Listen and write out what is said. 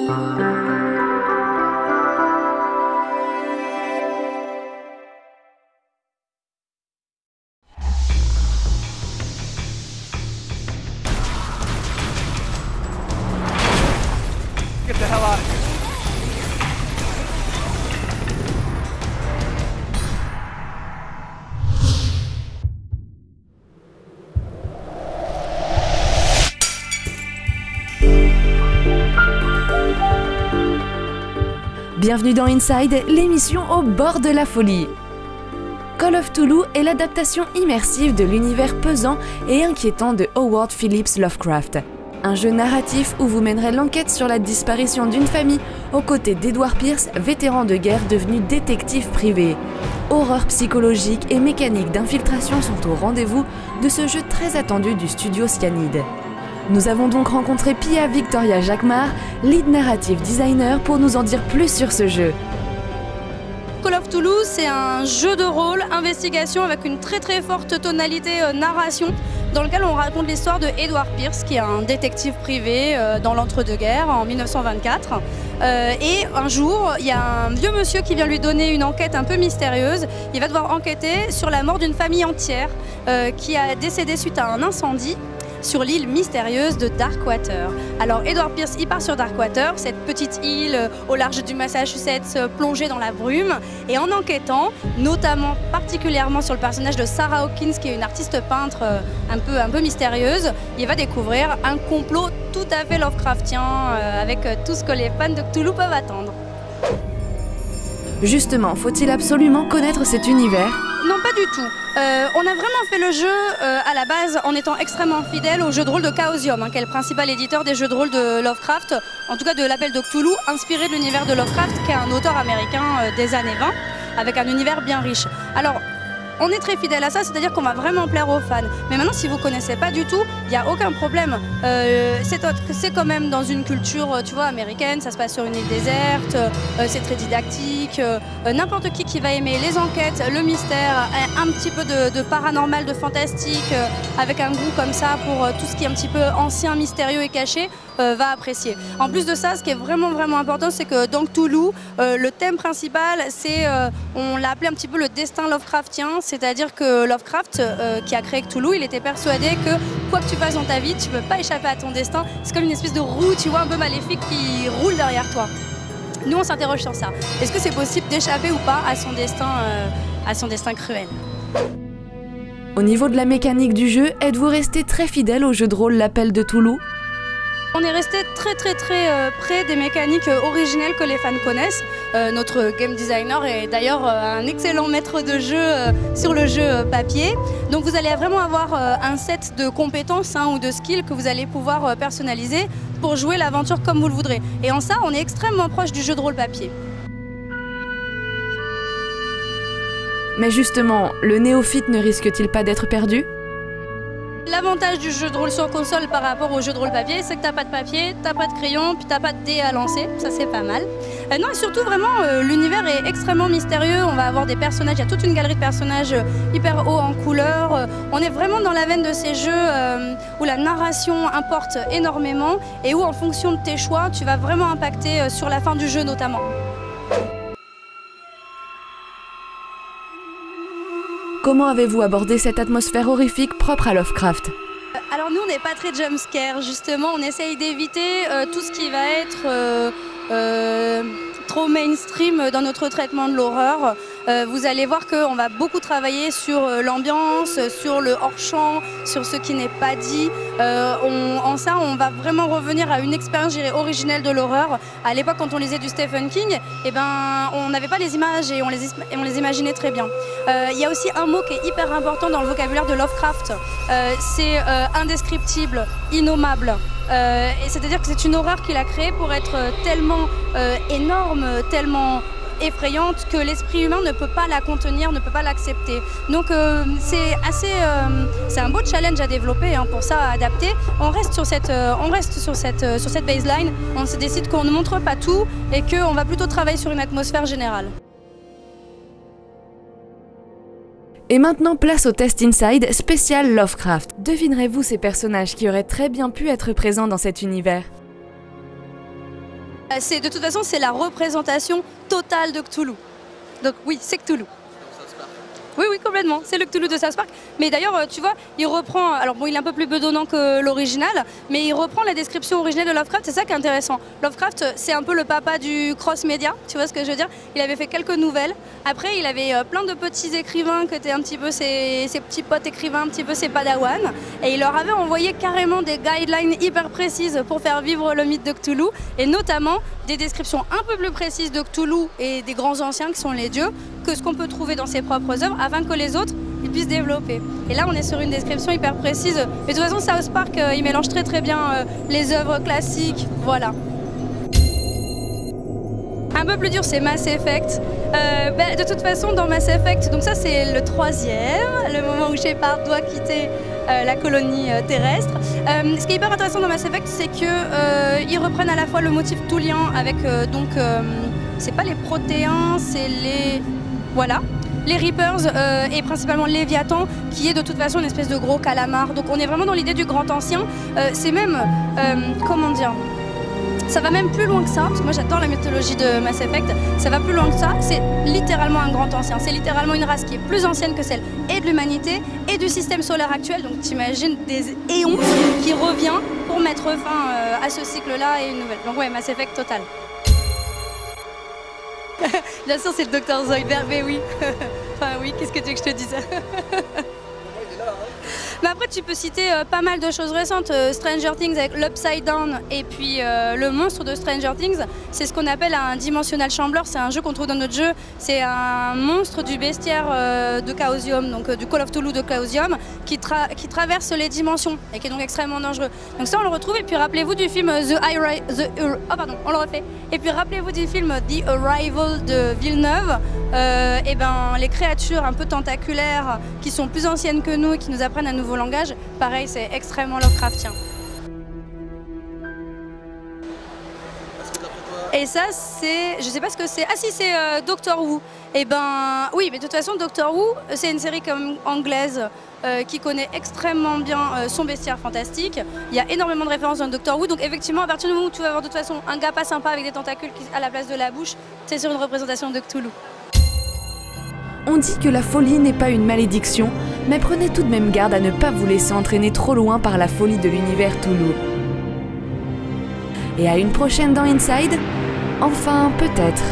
Get the hell out of here. Bienvenue dans Inside, l'émission au bord de la folie. Call of Cthulhu est l'adaptation immersive de l'univers pesant et inquiétant de Howard Phillips Lovecraft. Un jeu narratif où vous mènerez l'enquête sur la disparition d'une famille aux côtés d'Edward Pierce, vétéran de guerre devenu détective privé. Horreur psychologique et mécanique d'infiltration sont au rendez-vous de ce jeu très attendu du studio Cyanide. Nous avons donc rencontré Pia Victoria Jacquemart, lead narrative designer, pour nous en dire plus sur ce jeu. Call of Cthulhu, c'est un jeu de rôle, investigation avec une très forte tonalité narration, dans lequel on raconte l'histoire de Edward Pierce, qui est un détective privé dans l'entre-deux-guerres en 1924. Et un jour, il y a un vieux monsieur qui vient lui donner une enquête un peu mystérieuse. Il va devoir enquêter sur la mort d'une famille entière qui a décédé suite à un incendie sur l'île mystérieuse de Darkwater. Alors Edward Pierce, il part sur Darkwater, cette petite île au large du Massachusetts plongée dans la brume, et en enquêtant, notamment particulièrement sur le personnage de Sarah Hawkins, qui est une artiste peintre un peu mystérieuse, il va découvrir un complot tout à fait Lovecraftien avec tout ce que les fans de Cthulhu peuvent attendre. Justement, faut-il absolument connaître cet univers ? Non, pas du tout. On a vraiment fait le jeu à la base en étant extrêmement fidèle au jeu de rôle de Chaosium, qui est le principal éditeur des jeux de rôle de Lovecraft, en tout cas de l'appel de Cthulhu, inspiré de l'univers de Lovecraft, qui est un auteur américain des années 20, avec un univers bien riche. Alors, on est très fidèle à ça, c'est-à-dire qu'on va vraiment plaire aux fans. Mais maintenant, si vous ne connaissez pas du tout, il n'y a aucun problème. C'est quand même dans une culture, tu vois, américaine, ça se passe sur une île déserte, c'est très didactique. N'importe qui va aimer les enquêtes, le mystère, un petit peu de paranormal, de fantastique, avec un goût comme ça pour tout ce qui est un petit peu ancien, mystérieux et caché, va apprécier. En plus de ça, ce qui est vraiment important, c'est que dans Cthulhu, le thème principal, c'est, on l'a appelé un petit peu le destin Lovecraftien. C'est-à-dire que Lovecraft, qui a créé Cthulhu, il était persuadé que quoi que tu fasses dans ta vie, tu ne peux pas échapper à ton destin. C'est comme une espèce de roue, tu vois, un peu maléfique qui roule derrière toi. Nous, on s'interroge sur ça. Est-ce que c'est possible d'échapper ou pas à son destin cruel? Au niveau de la mécanique du jeu, êtes-vous resté très fidèle au jeu de rôle L'Appel de Cthulhu ? On est resté très près des mécaniques originelles que les fans connaissent. Notre game designer est d'ailleurs un excellent maître de jeu sur le jeu papier. Donc vous allez vraiment avoir un set de compétences ou de skills que vous allez pouvoir personnaliser pour jouer l'aventure comme vous le voudrez. Et en ça, on est extrêmement proche du jeu de rôle papier. Mais justement, le néophyte ne risque-t-il pas d'être perdu ? L'avantage du jeu de rôle sur console par rapport au jeu de rôle papier, c'est que t'as pas de papier, t'as pas de crayon, puis t'as pas de dés à lancer, ça c'est pas mal. Non, et surtout vraiment, l'univers est extrêmement mystérieux, on va avoir des personnages, il y a toute une galerie de personnages hyper hauts en couleur. On est vraiment dans la veine de ces jeux où la narration importe énormément et où en fonction de tes choix, tu vas vraiment impacter sur la fin du jeu notamment. Comment avez-vous abordé cette atmosphère horrifique propre à Lovecraft ? Alors nous, on n'est pas très jumpscare, justement, on essaye d'éviter tout ce qui va être trop mainstream dans notre traitement de l'horreur. Vous allez voir qu'on va beaucoup travailler sur l'ambiance, sur le hors-champ, sur ce qui n'est pas dit. En ça, on va vraiment revenir à une expérience originelle de l'horreur. À l'époque, quand on lisait du Stephen King, on n'avait pas les images et on les imaginait très bien. Il y a aussi un mot qui est hyper important dans le vocabulaire de Lovecraft. C'est indescriptible, innommable. C'est-à-dire que c'est une horreur qu'il a créée pour être tellement énorme, tellement effrayante que l'esprit humain ne peut pas la contenir, ne peut pas l'accepter. Donc c'est un beau challenge à développer, pour ça, à adapter. On reste sur cette baseline, on se décide qu'on ne montre pas tout et qu'on va plutôt travailler sur une atmosphère générale. Et maintenant, place au Test Inside spécial Lovecraft. Devinerez-vous ces personnages qui auraient très bien pu être présents dans cet univers ? De toute façon, c'est la représentation totale de Cthulhu. Donc oui, c'est Cthulhu. Oui, oui, complètement. C'est le Cthulhu de South Park. Mais d'ailleurs, tu vois, il reprend... Alors bon, il est un peu plus bedonnant que l'original, mais il reprend la description originale de Lovecraft. C'est ça qui est intéressant. Lovecraft, c'est un peu le papa du cross-média. Tu vois ce que je veux dire? Il avait fait quelques nouvelles. Après, il avait plein de petits écrivains qui étaient un petit peu ses petits potes écrivains, un petit peu ses padawans. Et il leur avait envoyé carrément des guidelines hyper précises pour faire vivre le mythe de Cthulhu. Et notamment des descriptions un peu plus précises de Cthulhu et des grands anciens qui sont les dieux que ce qu'on peut trouver dans ses propres œuvres, afin que les autres ils puissent développer. Et là, on est sur une description hyper précise. Mais de toute façon, South Park, il mélange très très bien les œuvres classiques. Voilà. Un peu plus dur, c'est Mass Effect. De toute façon, dans Mass Effect, donc ça c'est le 3e, le moment où Shepard doit quitter la colonie terrestre. Ce qui est hyper intéressant dans Mass Effect, c'est qu'ils reprennent à la fois le motif toulien avec c'est pas les protéins, c'est les... Voilà. Les Reapers et principalement Léviathan, qui est de toute façon une espèce de gros calamar. Donc on est vraiment dans l'idée du grand ancien. C'est même, comment dire, ça va même plus loin que ça, parce que moi j'adore la mythologie de Mass Effect, ça va plus loin que ça, c'est littéralement un grand ancien, c'est littéralement une race qui est plus ancienne que celle et de l'humanité et du système solaire actuel, donc t'imagines des éons qui revient pour mettre fin à ce cycle-là et une nouvelle. Donc ouais, Mass Effect total. Bien sûr, c'est le docteur Zoidberg, mais oui. Enfin oui, qu'est-ce que tu veux que je te dise? Mais après, tu peux citer pas mal de choses récentes. Stranger Things avec l'Upside Down et puis le monstre de Stranger Things, c'est ce qu'on appelle un Dimensional Shambler. C'est un jeu qu'on trouve dans notre jeu. C'est un monstre du bestiaire de Chaosium, donc du Call of Cthulhu de Chaosium, qui traverse les dimensions et qui est donc extrêmement dangereux. Donc ça, on le retrouve. Et puis rappelez-vous du film on le refait. Et puis rappelez-vous du film The Arrival de Villeneuve. Et ben, les créatures un peu tentaculaires qui sont plus anciennes que nous et qui nous apprennent un nouveau langage, pareil, c'est extrêmement Lovecraftien. Et ça, c'est... Je sais pas ce que c'est. Ah si, c'est Doctor Who. Et ben, oui, mais de toute façon, Doctor Who, c'est une série comme anglaise qui connaît extrêmement bien son bestiaire fantastique. Il y a énormément de références dans Doctor Who. Donc effectivement, à partir du moment où tu vas avoir de toute façon un gars pas sympa avec des tentacules à la place de la bouche, c'est sur une représentation de Cthulhu. On dit que la folie n'est pas une malédiction, mais prenez tout de même garde à ne pas vous laisser entraîner trop loin par la folie de l'univers Cthulhu. Et à une prochaine dans Inside? Enfin, peut-être.